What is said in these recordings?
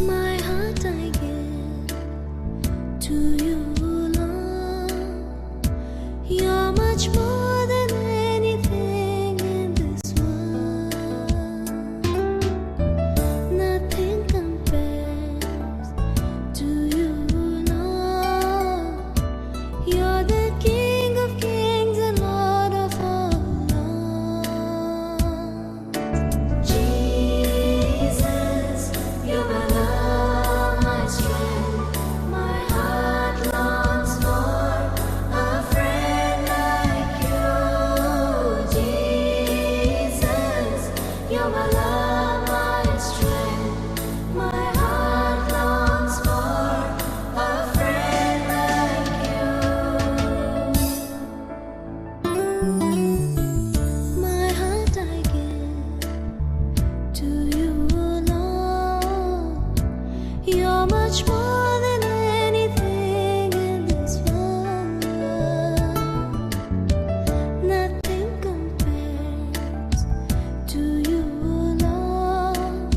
My heart I give to you, Lord. You're much more than anything in this world. Nothing compares to you, Lord. You're the King of kings and Lord of all lords. Jesus, you're my love, my strength. My heart longs for a friend like you. Jesus, you're my love, my strength. My heart longs for a friend like you. My heart I give to you, Lord. You're much more than anything in this world. Nothing compares to you, Lord.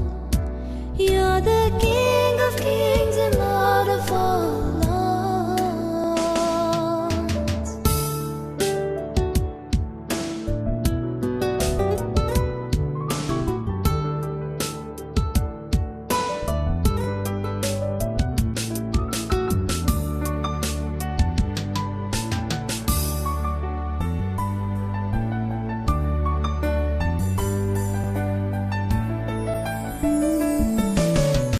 You're the King of kings and Lord of all lords.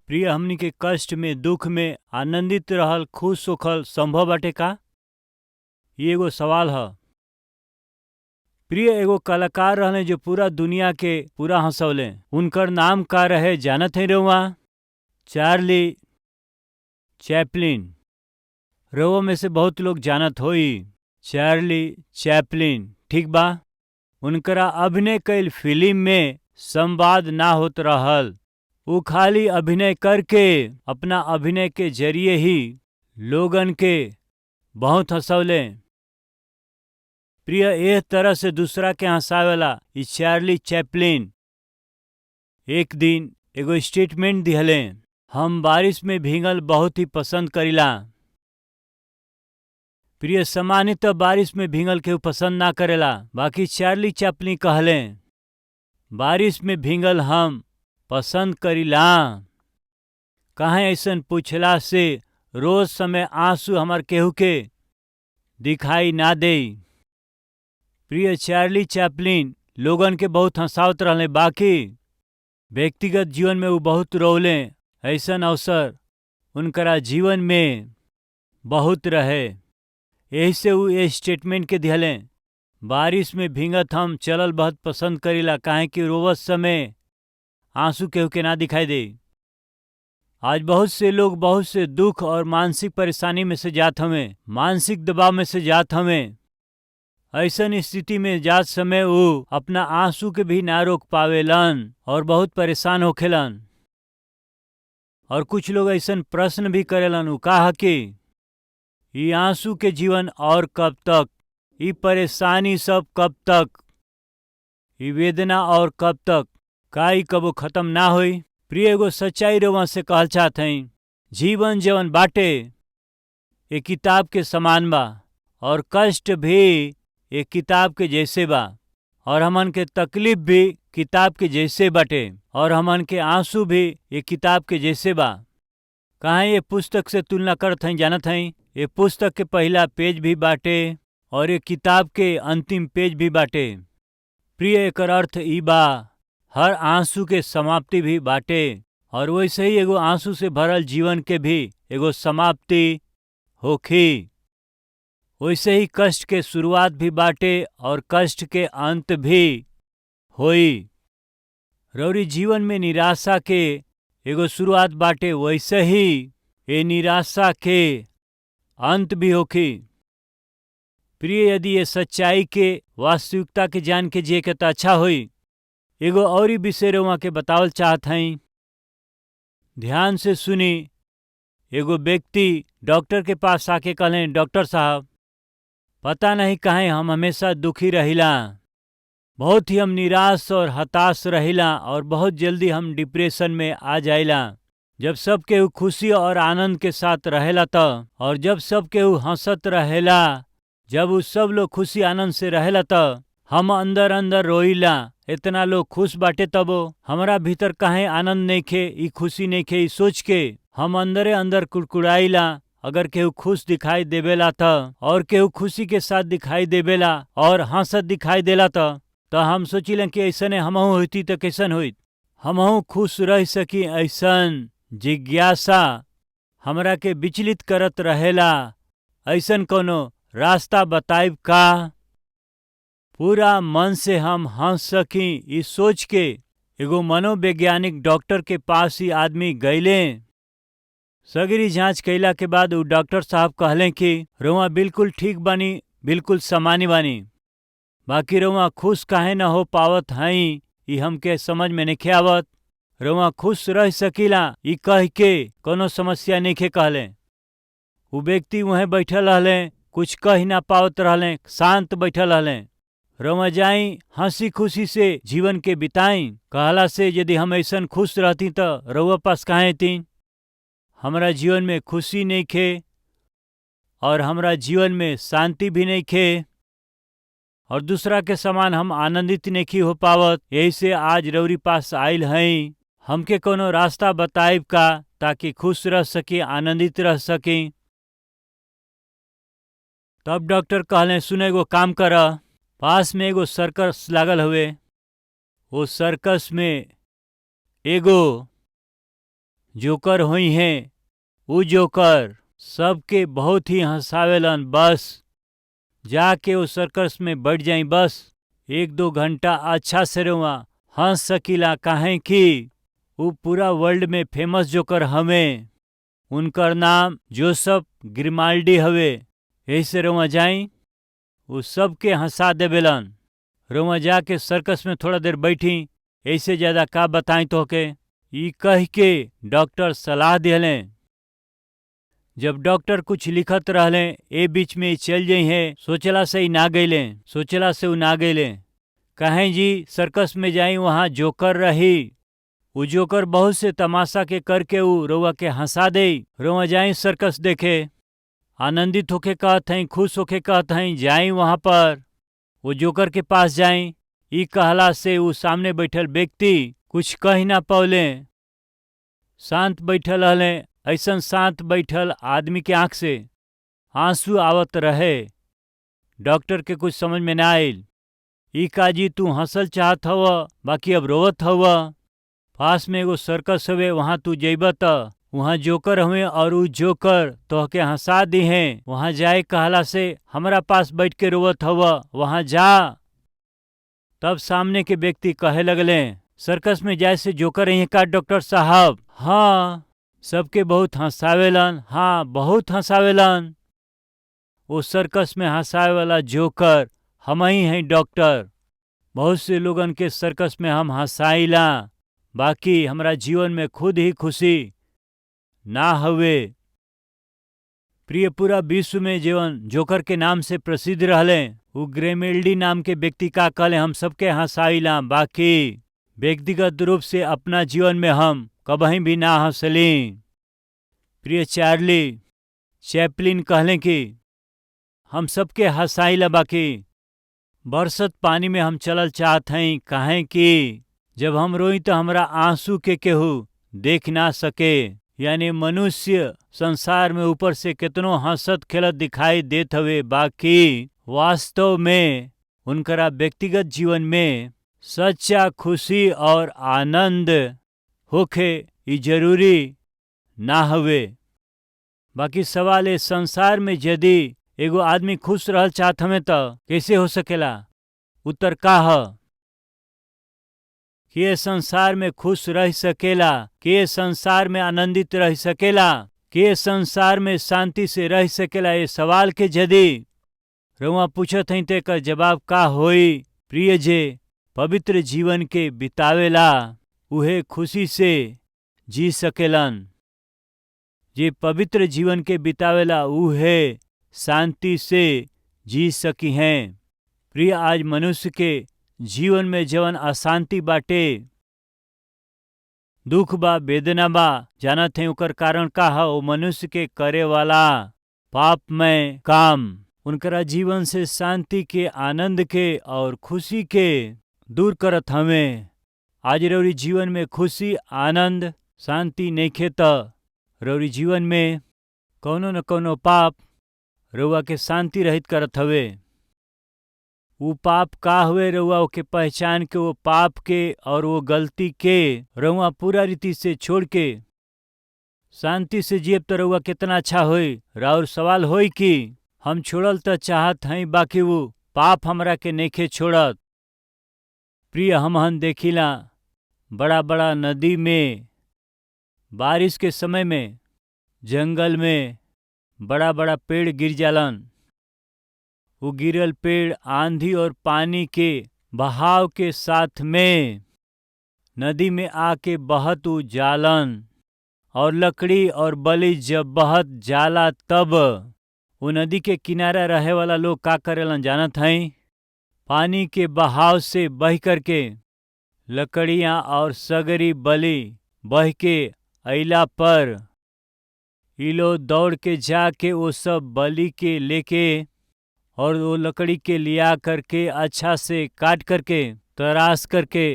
प्रिय, हमनी के कष्ट में, दुख में आनंदित रहल, खुश होखल संभव बाटे का? ये एगो सवाल ह। प्रिय, एगो कलाकार रहले जो पूरा दुनिया के पूरा हंसौले। उनकर नाम का रहे जानत है रहुआ? Charlie Chaplin. रहुआ में से बहुत लोग जानत होई चार्ली चैपलिन, ठीक बा? उनकरा अभिनय कईल फिल्म में संवाद ना होत रहल। वो खाली अभिनय करके अपना अभिनय के जरिए ही लोगन के बहुत हंसौले। प्रिय, एह तरह से दूसरा के हंसावेला ई चार्ली चैपलिन एक दिन एगो स्टेटमेंट दिहले, हम बारिश में भीगल बहुत ही पसंद करीला। प्रिय, सामान्यतः बारिश में भीगल केहू पसंद ना करेला, बाकी चार्ली चैपलिन कहले बारिश में भीगल हम पसंद करीला। काहे ऐसन पूछला से रोज समय आंसू हमार केहू के दिखाई ना दे। प्रिय, चार्ली चैपलिन लोगन के बहुत हंसावत रहले, बाकी व्यक्तिगत जीवन में वो बहुत रोले। ऐसन अवसर उनकरा जीवन में बहुत रहे। यही से वो ये स्टेटमेंट के दिहले, बारिश में भीगत हम चलल बहुत पसंद करीला, काहे कि रोवत समय आंसू केहू के ना दिखाई दे। आज बहुत से लोग बहुत से दुख और मानसिक परेशानी में से जात हमें, मानसिक दबाव में से जात हमें। ऐसन स्थिति में जात समय वो अपना आंसू के भी ना रोक पावेलन और बहुत परेशान होखेलन। और कुछ लोग ऐसन प्रश्न भी करेलन, वो कहा कि ये आंसू के जीवन और कब तक, ये परेशानी सब कब तक, ये वेदना और कब तक, का ई कबो खत्म ना होई? प्रिय, एगो सच्चाई रउआ से कहल चाहत हई, जीवन जवन बाटे एक किताब के समान बा और कष्ट भी एक किताब के जैसे बा और हमन के तकलीफ भी किताब के जैसे बाटे और हमन के आंसू भी एक किताब के जैसे बा। काहे ये पुस्तक से तुलना करत हई जानत हई? ये पुस्तक के पहला पेज भी बाटे और ये किताब के अंतिम पेज भी बाटे। प्रिय, एकर अर्थ ई बा हर आंसू के समाप्ति भी बाटे और वैसे ही एगो आंसू से भरल जीवन के भी एगो समाप्ति होखी। वैसे ही कष्ट के शुरुआत भी बाटे और कष्ट के अंत भी होई। रौरी जीवन में निराशा के एगो शुरुआत बाटे, वैसे ही ये निराशा के अंत भी होखी। प्रिय, यदि ये सच्चाई के वास्तविकता के जान के जिए के तो अच्छा होई। एगो और ही विषय रउआ के बतावल चाहत हई, ध्यान से सुनी। एगो व्यक्ति डॉक्टर के पास आके कहले, डॉक्टर साहब, पता नहीं काहे हम हमेशा दुखी रहिला, बहुत ही हम निराश और हताश रहिला और बहुत जल्दी हम डिप्रेशन में आ जाइला। जब सब केहू खुशी और आनंद के साथ रहेला त, और जब सब केहू हंसत रहेला, जब उ सब लोग खुशी आनंद से रहेला त हम अंदर अंदर रोइला। इतना लोग खुश बाटे तबो हमारा भीतर काहे आनंद नइखे, ई खुशी नइखे, ई सोच के हम अंदरे अंदर कुड़कुड़ाइला। अगर केहू खुश दिखाई देवेला त और केहू खुशी के साथ दिखाई देवेला और हंसत दिखाई देला त हम सोचिला कि ऐसने हमहू होती त कैसन होइत, हमहू खुश रह सकी। ऐसन जिज्ञासा हमरा के विचलित करत रहेला। ऐसन कोनो रास्ता बताइब का पूरा मन से हम हंस सकी, ई सोच के एगो मनोवैज्ञानिक डॉक्टर के पास ही आदमी गईले। सगरी जांच कैला के बाद उ डॉक्टर साहब कहले कि रउआ बिल्कुल ठीक बानी, बिल्कुल सामान्य बानी, बाकी रउआ खुश काहे न हो पावत हई ई हमके समझ में नइखे आवत। रउआ खुश रह सकीला ई कह के कोनो समस्या नइखे कहले। उ व्यक्ति वहीं बैठल रहले, कुछ कह ना पावत रहले, शांत बैठल रहले। रउआ जाई हंसी खुशी से जीवन के बिताई, कहला से यदि हम ऐसन खुश रहती त रउआ पास काहे अती। हमरा जीवन में खुशी नइखे और हमरा जीवन में शांति भी नइखे और दूसरा के समान हम आनंदित नइखी हो पावत। यही से आज रउरी पास आइल हई। हमके कोनो रास्ता बताइब का ताकि खुश रह सकी, आनंदित रह सकी। तब डॉक्टर कहले, सुने एगो काम कर, पास में एगो सर्कस लागल हुए, वो सर्कस में एगो जोकर हुई हैं। उ जोकर सबके बहुत ही हंसावेलन। बस जाके वो सर्कस में बैठ जाई, बस 1-2 घंटा अच्छा से रउआ हंस सकीला, काहे कि वो पूरा वर्ल्ड में फेमस जोकर हमें। उनकर नाम जोसेफ ग्रिमाल्डी हवे। यही से रउआ जाई, वो सबके हंसा देवेलन। रउआ जाके सर्कस में थोड़ा देर बैठी, ऐसे ज्यादा का बताई तोहके, ई कह के डॉक्टर सलाह दिहले। जब डॉक्टर कुछ लिखत रहले, ए बीच में चल जाइ है, सोचला से ही ना गईले, सोचला से उ ना गईले। कहें जी सर्कस में जाई, वहाँ जोकर रही। उ जोकर बहुत से तमाशा के करके उ रउआ के हंसा दे। रउआ जाई सर्कस देखे, आनंदित होके कहत हई, खुश होके कहत हई, जाई वहाँ पर, वो जोकर के पास जाई। ई कहला से उ सामने बैठल व्यक्ति कुछ कह ना पौले, शांत बैठल रहले। ऐसन शांत बैठल आदमी के आंख से आंसू आवत रहे। डॉक्टर के कुछ समझ में ना आइल। ई काजी तू हंसल चाहत हव, बाकी अब रोवत हव। पास में एगो सर्कस हवे, वहाँ तू जइब त वहाँ जोकर हुए और उ जोकर तोहके हंसा दी हैं। वहाँ जाए कहला से हमरा पास बैठ के रोवत हव, वहाँ जा। तब सामने के व्यक्ति कहे लगले, सर्कस में जाए से जोकर यहीं का डॉक्टर साहब? हाँ, सबके बहुत हंसावेलन। हाँ, बहुत हंसावेलन। वो सर्कस में हंसावे वाला जोकर हम ही हैं डॉक्टर। बहुत से लोगन के सर्कस में हम हंसाइला, बाकी हमरा जीवन में खुद ही खुशी ना हवे। प्रिय, पूरा विश्व में जीवन जोकर के नाम से प्रसिद्ध रहले। वो ग्रेमेल्डी नाम के व्यक्ति का कहले, हम सबके हंसाइला, बाकी व्यक्तिगत रूप से अपना जीवन में हम कभी भी ना हंसली। प्रिय चार्ली चैपलिन कहले कि हम सबके हंसाइला, बाकी बरसत पानी में हम चलल चाहत हई, काहे कि जब हम रोई तो हमरा आंसू के केहू देख ना सके। यानी मनुष्य संसार में ऊपर से कितनो हंसत खेलत दिखाई देत हवे, बाकी वास्तव में उनकरा व्यक्तिगत जीवन में सच्चा खुशी और आनंद होखे ई जरूरी ना हवे। बाकी सवाल है, संसार में यदि एगो आदमी खुश रहल चाहत हमें त कैसे हो सकेला? उत्तर का ह? के संसार में खुश रह सकेला? के संसार में आनंदित रह सकेला? के संसार में शांति से रह सकेला? ये सवाल के यदि रउआ पूछत हई ते का जवाब का होई? प्रिय जे पवित्र जीवन के बितावेला उहे खुशी से जी सकेलन। जे पवित्र जीवन के बितावेला उहे शांति से जी सकी हैं। प्रिय, आज मनुष्य के जीवन में जवन अशांति बाटे, दुख बा, वेदना बा, जानत है ओकर कारण का है? वो मनुष्य के करे वाला पापमय काम उनकरा जीवन से शांति के, आनंद के और खुशी के दूर करत हमें। आज रउरी जीवन में खुशी, आनंद, शांति नइखे त रउरी जीवन में कौनो न कौनो पाप रउआ के शांति रहित करत हवे। वो पाप का हुए रउआ ओके पहचान के वो पाप के और वो गलती के रउआ पूरा रीति से छोड़ के शांति से जियब तो रउआ कितना अच्छा होई। राउर सवाल होई कि हम छोड़ल त चाहत हई बाकी वो पाप हमरा के नइखे छोड़त। प्रिय, हमहन देखिला बड़ा बड़ा नदी में, बारिश के समय में, जंगल में बड़ा बड़ा पेड़ गिर जालन। वो गिरल पेड़ आंधी और पानी के बहाव के साथ में नदी में आके बहत उ जालन। और लकड़ी और बलि जब बहत जाला तब वो नदी के किनारा रहे वाला लोग का करेलन जानत हई? पानी के बहाव से बह करके लकड़ियाँ और सगरी बलि बह के अइला पर ई लोग दौड़ के जाके वो सब बलि के लेके और वो लकड़ी के लिया करके अच्छा से काट करके तराश करके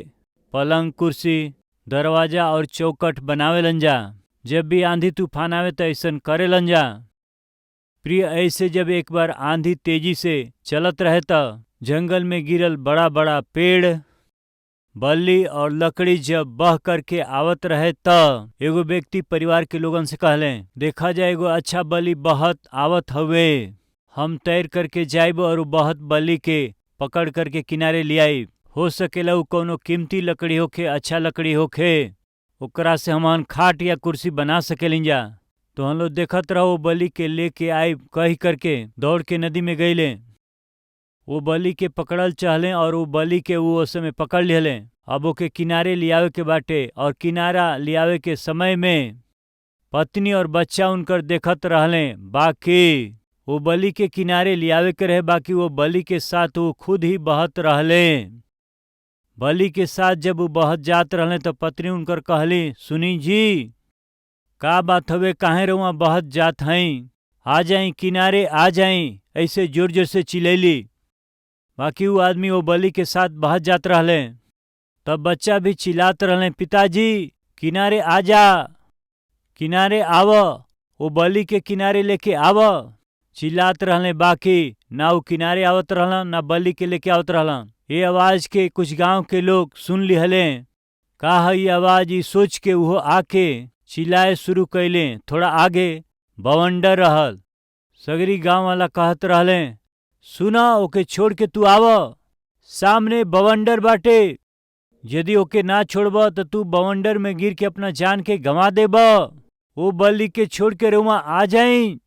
पलंग, कुर्सी, दरवाजा और चौखट बनावेलन जा। जब भी आंधी तूफान आवे तो ऐसन करेलन जा। प्रिय, ऐसे जब एक बार आंधी तेजी से चलत रहे त जंगल में गिरल बड़ा बड़ा पेड़, बल्ली और लकड़ी जब बह करके आवत रहे त एगो व्यक्ति परिवार के लोगन से कहले, देखा जाए एगो अच्छा बलि बहत आवत हवे, हम तैर करके जाइब और उ बहत बलि के पकड़ करके किनारे ले आइब। हो सकेला उ कौनो कीमती लकड़ी होखे, अच्छा लकड़ी होखे, ओकरा से हमन खाट या कुर्सी बना सकेलिन जा। तो हम लोग देखत रहो बलि के लेके आइब कही करके दौड़ के नदी में गईले। वो बलि के पकड़ल चाहले और वो बलि के वो समय पकड़ लेले। अब ओके किनारे लियावे के बाटे और किनारा लियावे के समय में पत्नी और बच्चा उनकर देखत रहले। बाकी वो बलि के किनारे लियावे के रहे, बाकी वो बलि के साथ वो खुद ही बहत रहले। बलि के साथ जब वो बहत जात रहले तो पत्नी उनकर कहली, सुनी जी, का बात हवे, काहे रउआ बहत जात हई? आ जाई किनारे, आ जाई, ऐसे जोर जोर से चिल्लैली। बाकी वो आदमी वो बलि के साथ बहत जात रहले। तब बच्चा भी चिल्लात रहले, पिताजी किनारे आ जा, किनारे आव, वो बलि के किनारे लेके आव। चिल्लात रहले, बाकी ना वो किनारे आवत रहलन ना बलि के लेके आवत रहलन। ये आवाज के कुछ गांव के लोग सुन लिहले। का है ये आवाज? ई सोच के वो आके चिल्लाए शुरू कैले। थोड़ा आगे बवंडर रहल। सगरी गांव वाला कहत रहले, सुना, ओके छोड़ के तू आव, सामने बवंडर बाटे, यदि ओके ना छोड़ब तो तू बवंडर में गिर के अपना जान के गंवा देब। वो बलि के छोड़ के रउआ आ जाई।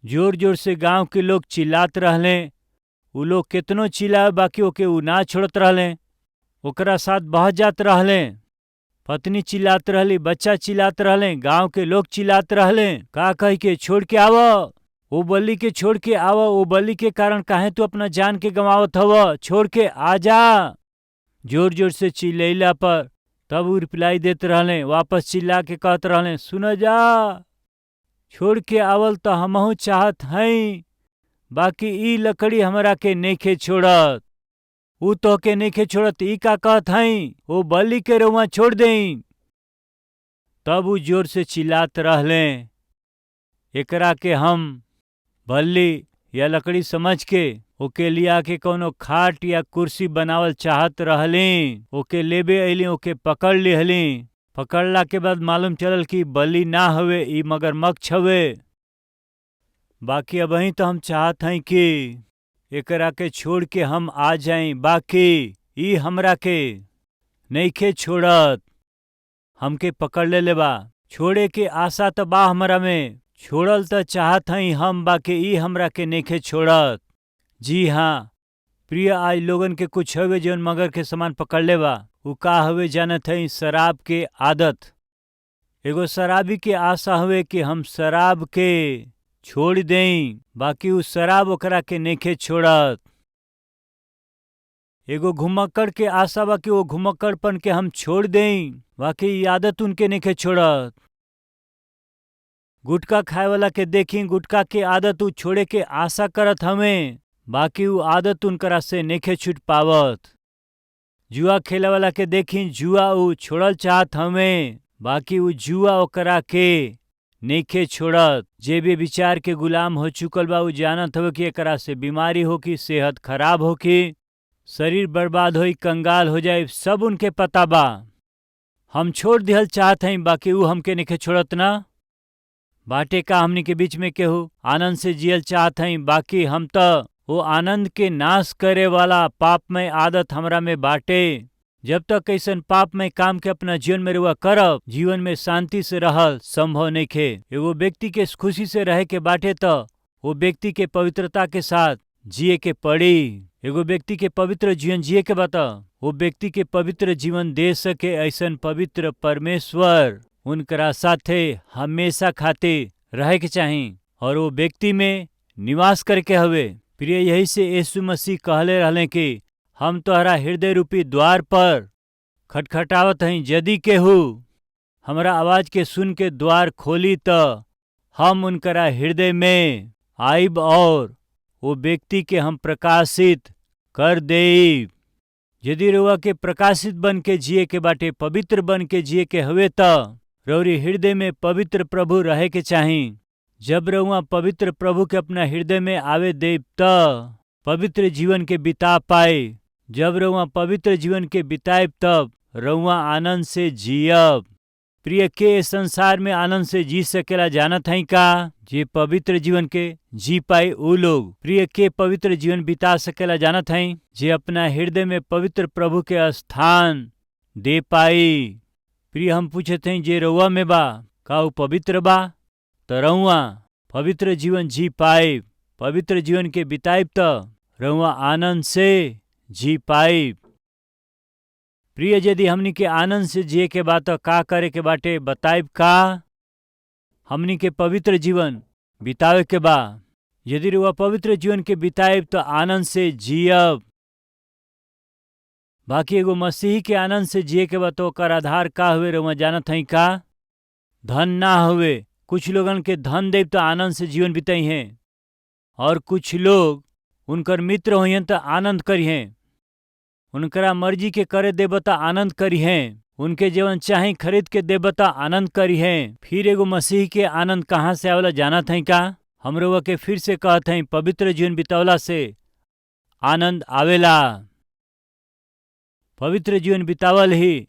जोर जोर से गांव के लोग चिल्लात रहले। उ लोग केतनो चिल्लाए बाकी ओके उ ना छोड़त रहले, ओकरा साथ बह जात रहले। पत्नी चिल्लात रहली, बच्चा चिल्लात रहले, गांव के लोग चिल्लात रहले। का कह के छोड़ के आव, वो बलि के छोड़ के आव, वो बलि के कारण काहे तू अपना जान के गंवावत हव, छोड़ के आ जा। जोर जोर से चिल्लैला पर तब वो रिप्लाई देत रहले, वापस चिल्ला के कहत रहले, सुन जा, छोड़ के आवल तो हमहू चाहत हई, बाकी ई लकड़ी हमरा के नइखे छोड़त, ऊ तो के नइखे छोड़त, ई का कहत हई, वो बलि के रउआ छोड़ देई। तब वो जोर से चिल्लात रहले। एकरा के हम बल्ली या लकड़ी समझ के ओके लिया के कोनो खाट या कुर्सी बनावल चाहत रहली। ओके लेबे अइली, ओके पकड़ लिहली। पकड़ला के बाद मालूम चलल कि बलि ना हवे, ई मगरमच्छ हवे। बाकी अबही तो हम चाहत हई कि एकरा के छोड़ के हम आ जाई, बाकी ई हमरा के नइखे छोड़त, हमके पकड़ ले बा। छोड़े के आशा त बा हमरा में, छोड़ल त चाहत हई हम, बाकी ई हमरा के नइखे छोड़त। जी हाँ प्रिय, आज लोगन के कुछ हवे जौन मगर के समान पकड़ ले बा। उ का हवे जानत हई? शराब के आदत। एगो शराबी के आशा हवे कि हम शराब के छोड़ देई, बाकी उ शराब ओकरा के नइखे छोड़त। एगो घुमक्कड़ के आशा बा कि वो घुमक्कड़पन के हम छोड़ देई, बाकी ई आदत उनके नइखे छोड़त। गुटखा खाए वाला के देखी, गुटखा के आदत उ छोड़े के आशा करत हमें, बाकी उ आदत उनकरा से नइखे छूट पावत। जुआ खेले वाला के देखी, जुआ उ छोड़ल चाहत हमें, बाकी उ जुआ ओकरा के नइखे छोड़त। जे भी विचार के गुलाम हो चुकल बा, उ जानत हवे कि एकरा से बीमारी होकी, सेहत खराब होकी, शरीर बर्बाद होई, कंगाल हो जाए, सब उनके पता बा। हम छोड़ दिहल चाहत हई, बाकी उ हमके नइखे छोड़त ना। बाटे का हमनी के बीच में केहू आनंद से जियल चाहत हई, बाकी हम त वो आनंद के नाश करे वाला पापमय आदत हमरा में बाटे। जब तक ऐसन पापमय काम के अपना जीवन में रुआ करब, जीवन में शांति से रहल संभव नइखे। एगो व्यक्ति के खुशी से रहे के बाटे त वो व्यक्ति के पवित्रता के साथ जिए के पड़ी। एगो व्यक्ति के पवित्र जीवन जिए के बता, वो व्यक्ति के पवित्र जीवन दे सके ऐसन पवित्र परमेश्वर उनकरा साथे हमेशा खातिर रहे के चाही और वो व्यक्ति में निवास करके हवे। प्रिय, यही से यीशु मसीह कहले रहले कि हम तोहरा हृदय रूपी द्वार पर खटखटावत हई, यदि केहू हमरा आवाज के सुन के द्वार खोली त हम उनकरा हृदय में आइब और वो व्यक्ति के हम प्रकाशित कर देब। यदि रउआ के प्रकाशित बन के जिए के बाटे, पवित्र बन के जिए के हवे त रउरी हृदय में पवित्र प्रभु रहे के चाही। जब रउआ पवित्र प्रभु के अपना हृदय में आवे देब त पवित्र जीवन के बिता पाए। जब रउआ पवित्र जीवन के बिताएब तब रउआ आनंद से जियब। प्रिय, के संसार में आनंद से जी सकेला जानत हई का? जे पवित्र जीवन के जी पाए उ लोग। प्रिय, के पवित्र जीवन बिता सकेला जानत हई? जे अपना हृदय में पवित्र प्रभु के स्थान दे पाई। प्रिय, हम पूछत हई जे रउआ में बा, का उ पवित्र बा? त रउआ पवित्र जीवन जी पाए। पवित्र जीवन के बिताइब त रउआ आनंद से जी पाइब। प्रिय, यदि हमनी के आनंद से जिए के बा त का करे के बाटे बताइब का? हमनी के पवित्र जीवन बितावे के बा। यदि रउआ पवित्र जीवन के बिताइब त आनंद से जियब। बाकी एगो मसीही के आनंद से जिए के बा तो ओकर आधार का हुए रउआ जानत हई का? धन ना हुए। कुछ लोगन के धन देव त आनंद से जीवन बिताई हैं और कुछ लोग उनकर मित्र होइहन त आनंद करिहें। उनकरा मर्जी के करे देब त आनंद करिहें। उनके जीवन चाहे खरीद के देब त आनंद करिहें। फिर एगो मसीह के आनंद कहाँ से आवेला जानत हई का? हम रउआ के फिर से कहत हई, पवित्र जीवन बितावला से आनंद आवेला। पवित्र जीवन बितावल ही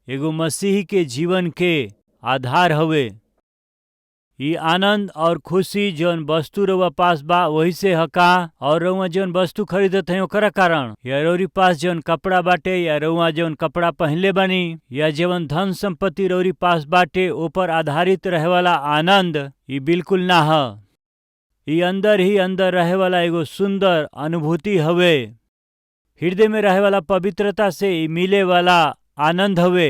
एगो मसीही के जीवन के आधार हवे। ई आनंद और खुशी जौन वस्तु रउआ पास बा वही से हका, और रउआ जौन वस्तु खरीदत हई ओकरा कारण, या रउरी पास जौन कपड़ा बाटे, या रउआ जौन कपड़ा पहनले बानी, या जौन धन संपत्ति रउरी पास बाटे, ऊपर आधारित रहे वाला आनंद ई बिल्कुल ना ह। ई अंदर ही अंदर रहे वाला एगो सुंदर अनुभूति हवे। हृदय में रहे वाला पवित्रता से ई मिले वाला आनंद हवे।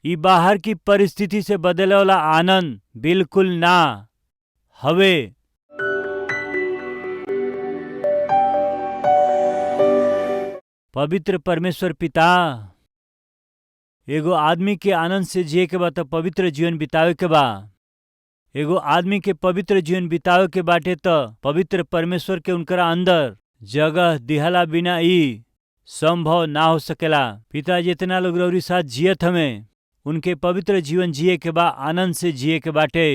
ई बाहर की परिस्थिति से बदले वाला आनंद बिल्कुल ना हवे। पवित्र परमेश्वर पिता, एगो आदमी के आनंद से जिए के बा त पवित्र जीवन बितावे के बा। एगो आदमी के पवित्र जीवन बितावे के बाटे त पवित्र परमेश्वर के उनकरा अंदर जगह दिहला बिना ई संभव ना हो सकेला। पिता, जितना लोग रउरी साथ जियत हमें उनके पवित्र जीवन जिए के बा, आनंद से जिए के बाटे।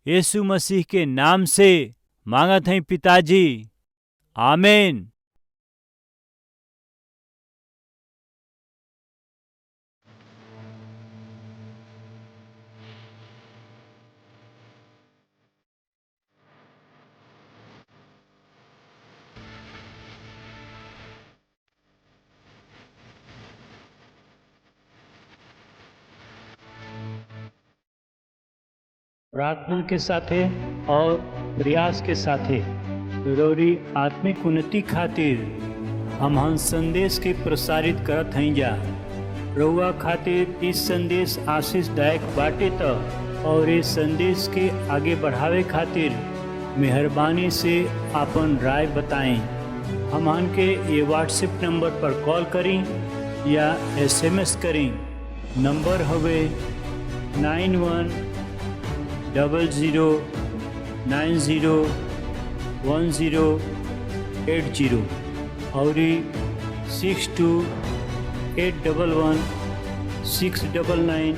यीशु मसीह के नाम से मांगत हई पिताजी, आमीन। प्रार्थना के साथे और प्रयास के साथे रोरी आत्मिक उन्नति खातिर हम संदेश के प्रसारित करत हई जा। रउआ खातिर इस संदेश आशीषदायक बाटे त और इस संदेश के आगे बढ़ावे खातिर मेहरबानी से आपन राय बताएं। हमन के ये व्हाट्सएप नंबर पर कॉल करें या SMS करें। नंबर हवे 9100901080 और 62811699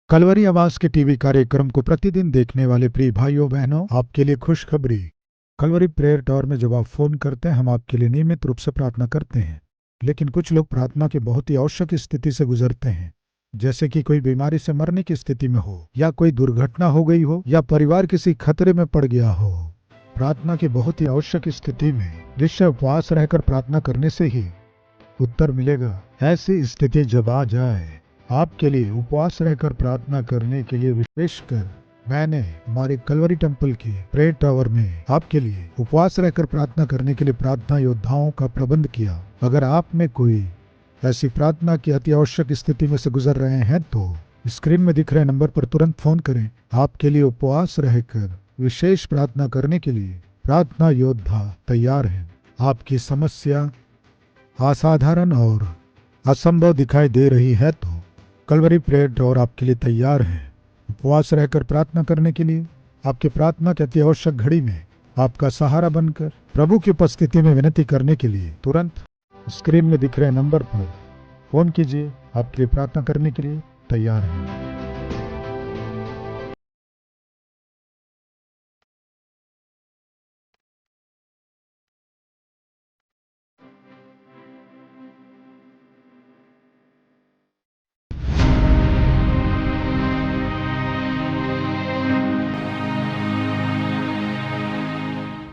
कलवरी आवाज के टीवी कार्यक्रम को प्रतिदिन देखने वाले प्रिय भाइयों बहनों, आपके लिए खुशखबरी। कलवरी प्रेयर टावर में जब आप फोन करते हैं, हम आपके लिए नियमित रूप से प्रार्थना करते हैं। लेकिन कुछ लोग प्रार्थना की बहुत ही आवश्यक स्थिति से गुजरते हैं, जैसे कि कोई बीमारी से मरने की स्थिति में हो, या कोई दुर्घटना हो गई हो, या परिवार किसी खतरे में पड़ गया हो। प्रार्थना की बहुत ही आवश्यक स्थिति में निश्चय उपवास रहकर प्रार्थना करने से ही उत्तर मिलेगा। ऐसी स्थिति जब आ जाए, आपके लिए उपवास रहकर प्रार्थना करने के लिए विशेषकर मैंने हमारे कलवरी टेम्पल के प्रेयर टावर में आपके लिए उपवास रहकर प्रार्थना करने के लिए प्रार्थना योद्धाओं का प्रबंध किया। अगर आप में कोई ऐसी प्रार्थना की अति आवश्यक स्थिति में से गुजर रहे हैं तो स्क्रीन में दिख रहे नंबर पर तुरंत फोन करें। आपके लिए उपवास रहकर विशेष प्रार्थना करने के लिए प्रार्थना योद्धा तैयार हैं। आपकी समस्या असाधारण और असंभव दिखाई दे रही है तो कलवरी प्रेयर टावर आपके लिए तैयार है उपवास रहकर प्रार्थना करने के लिए। आपकी प्रार्थना की अति आवश्यक घड़ी में आपका सहारा बनकर प्रभु की उपस्थिति में विनती करने के लिए तुरंत स्क्रीन में दिख रहे नंबर पर फोन कीजिए। आपके लिए प्रार्थना करने के लिए तैयार है।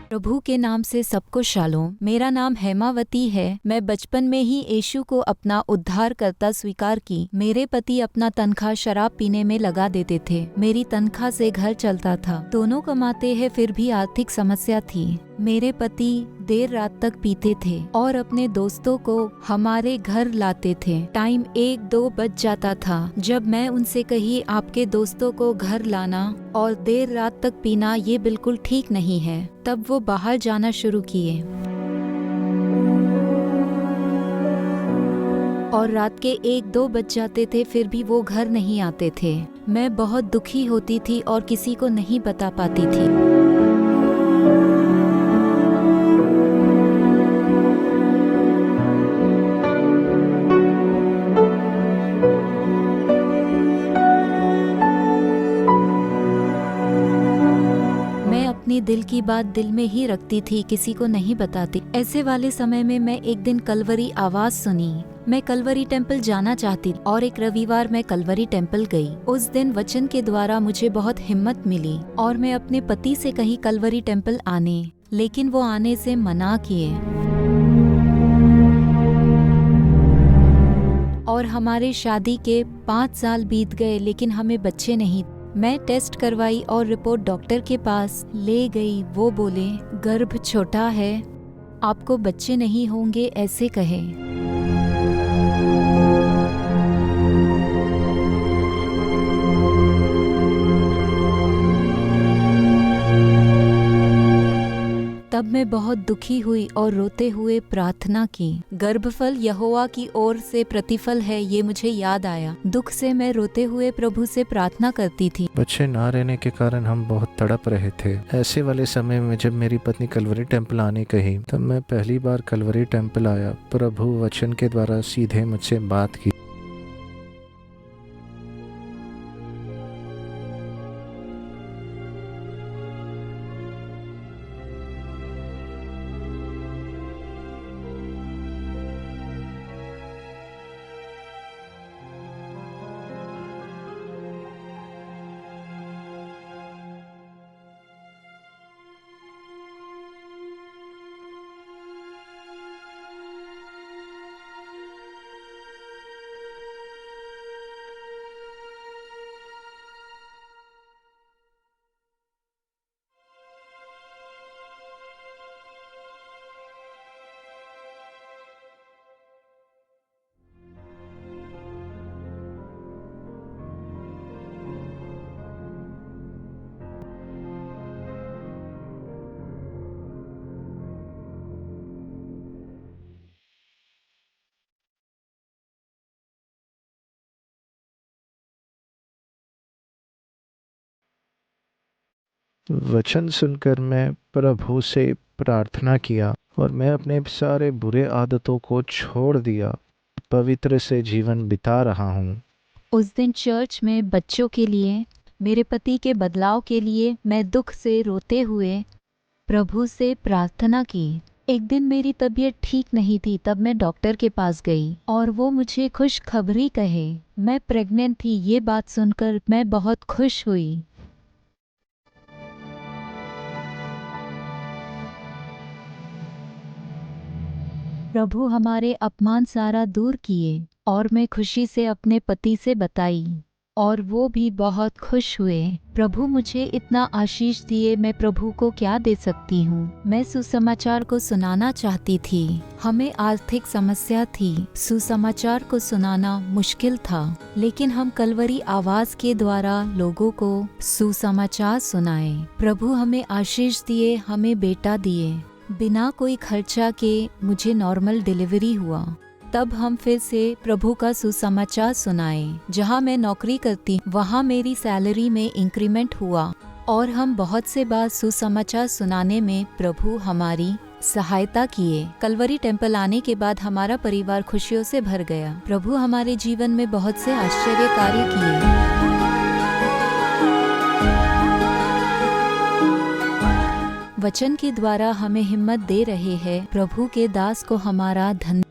प्रभु के नाम से सबको शालोम। मेरा नाम हेमावती है। मैं बचपन में ही यीशु को अपना उद्धारकर्ता स्वीकार की। मेरे पति अपना तनख्वाह शराब पीने में लगा देते थे। मेरी तनख्वाह से घर चलता था। दोनों कमाते हैं, फिर भी आर्थिक समस्या थी। मेरे पति देर रात तक पीते थे और अपने दोस्तों को हमारे घर लाते थे। टाइम 1-2 बज जाता था जब मैं उनसे कही आपके दोस्तों को घर लाना और देर रात तक पीना ये बिल्कुल ठीक नहीं है। तब वो बाहर जाना शुरू किए और रात के 1-2 बज जाते थे, फिर भी वो घर नहीं आते थे। मैं बहुत दुखी होती थी और किसी को नहीं बता पाती थी। अपनी दिल की बात दिल में ही रखती थी, किसी को नहीं बताती। ऐसे वाले समय में मैं एक दिन कलवरी आवाज सुनी। मैं कलवरी टेम्पल जाना चाहती और एक रविवार मैं कलवरी टेम्पल गई। उस दिन वचन के द्वारा मुझे बहुत हिम्मत मिली और मैं अपने पति से कही कलवरी टेम्पल आने, लेकिन वो आने से मना किए। और हमारे शादी के 5 साल बीत गए, लेकिन हमें बच्चे नहीं। मैं टेस्ट करवाई और रिपोर्ट डॉक्टर के पास ले गई। वो बोले गर्भ छोटा है, आपको बच्चे नहीं होंगे, ऐसे कहे। तब मैं बहुत दुखी हुई और रोते हुए प्रार्थना की। गर्भफल यहोवा की ओर से प्रतिफल है, ये मुझे याद आया। दुख से मैं रोते हुए प्रभु से प्रार्थना करती थी। बच्चे ना रहने के कारण हम बहुत तड़प रहे थे। ऐसे वाले समय में जब मेरी पत्नी कलवरी टेम्पल आने कही, तब मैं पहली बार कलवरी टेम्पल आया। प्रभु वचन के द्वारा सीधे मुझसे बात की। वचन सुनकर मैं प्रभु से प्रार्थना किया और मैं अपने सारे बुरे आदतों को छोड़ दिया, पवित्र से जीवन बिता रहा हूँ। उस दिन चर्च में बच्चों के लिए, मेरे पति के बदलाव के लिए मैं दुख से रोते हुए प्रभु से प्रार्थना की। एक दिन मेरी तबीयत ठीक नहीं थी, तब मैं डॉक्टर के पास गई और वो मुझे खुशखबरी कहे मैं प्रेग्नेंट थी। ये बात सुनकर मैं बहुत खुश हुई। प्रभु हमारे अपमान सारा दूर किए और मैं खुशी से अपने पति से बताई और वो भी बहुत खुश हुए। प्रभु मुझे इतना आशीष दिए, मैं प्रभु को क्या दे सकती हूँ। मैं सुसमाचार को सुनाना चाहती थी। हमें आर्थिक समस्या थी, सुसमाचार को सुनाना मुश्किल था, लेकिन हम कलवरी आवाज के द्वारा लोगों को सुसमाचार सुनाए। प्रभु हमें आशीष दिए, हमें बेटा दिए। बिना कोई खर्चा के मुझे नॉर्मल डिलीवरी हुआ। तब हम फिर से प्रभु का सुसमाचार सुनाए। जहाँ मैं नौकरी करती वहाँ मेरी सैलरी में इंक्रीमेंट हुआ और हम बहुत से बार सुसमाचार सुनाने में प्रभु हमारी सहायता किए। कलवरी टेम्पल आने के बाद हमारा परिवार खुशियों से भर गया। प्रभु हमारे जीवन में बहुत से आश्चर्य कार्य किए। वचन के द्वारा हमें हिम्मत दे रहे हैं। प्रभु के दास को हमारा धन्यवाद।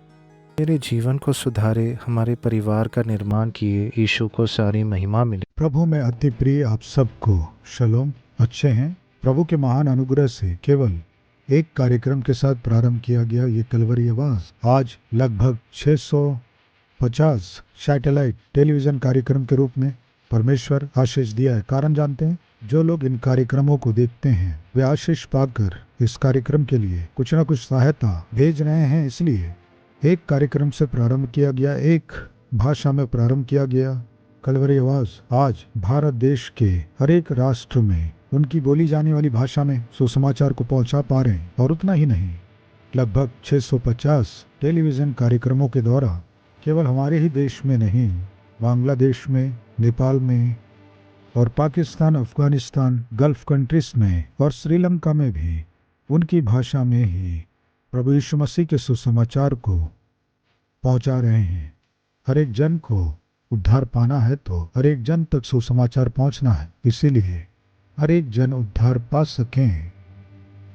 मेरे जीवन को सुधारे, हमारे परिवार का निर्माण किए, यीशु को सारी महिमा मिले। प्रभु में अति प्रिय आप सबको शलोम। अच्छे हैं। प्रभु के महान अनुग्रह से केवल एक कार्यक्रम के साथ प्रारंभ किया गया ये कलवरी आवाज आज लगभग 650 सैटेलाइट टेलीविजन कार्यक्रम के रूप में परमेश्वर आशीष दिया है। कारण जानते हैं? जो लोग इन कार्यक्रमों को देखते हैं वे आशीष पाकर इस कार्यक्रम के लिए कुछ न कुछ सहायता भेज रहे हैं। इसलिए एक कार्यक्रम से प्रारंभ किया गया, एक भाषा में प्रारंभ किया गया। कलवरी आवाज आज भारत देश के हर एक राष्ट्र में उनकी बोली जाने वाली भाषा में सुसमाचार को पहुंचा पा रहे हैं। और उतना ही नहीं, लगभग 650 टेलीविजन कार्यक्रमों के द्वारा केवल हमारे ही देश में नहीं, बांग्लादेश में, नेपाल में और पाकिस्तान, अफगानिस्तान, गल्फ कंट्रीज में और श्रीलंका में भी उनकी भाषा में ही प्रभु यीशु मसीह के सुसमाचार को पहुंचा रहे हैं। हर एक जन को उद्धार पाना है तो हर एक जन तक सुसमाचार पहुंचना है। इसीलिए हर एक जन उद्धार पा सकें,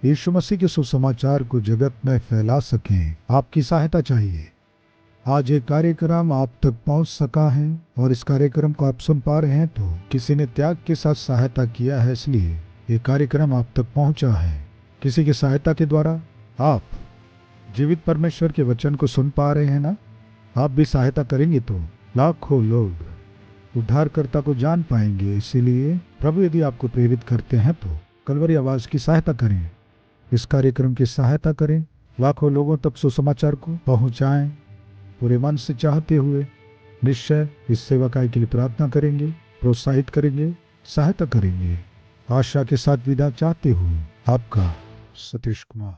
यीशु मसीह के सुसमाचार को जगत में फैला सकें, आपकी सहायता चाहिए। आज ये कार्यक्रम आप तक पहुंच सका है और इस कार्यक्रम को आप सुन पा रहे हैं तो किसी ने त्याग के साथ सहायता किया है, इसलिए ये कार्यक्रम आप तक पहुंचा है। किसी की सहायता के द्वारा आप जीवित परमेश्वर के वचन को सुन पा रहे हैं ना। आप भी सहायता करेंगे तो लाखों लोग उद्धारकर्ता को जान पाएंगे। इसीलिए प्रभु यदि आपको प्रेरित करते हैं तो कलवरी आवाज की सहायता करें, इस कार्यक्रम की सहायता करें, लाखों लोगों तक सुसमाचार को पहुंचाएं। पूरे मन से चाहते हुए निश्चय इस सेवकाई के लिए प्रार्थना करेंगे, प्रोत्साहित करेंगे, सहायता करेंगे। आशा के साथ विदा चाहते हुए आपका सतीश कुमार।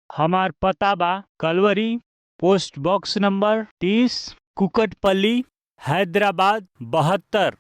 हमार पता बा कलवरी post box number 30 Kukatpally Hyderabad 72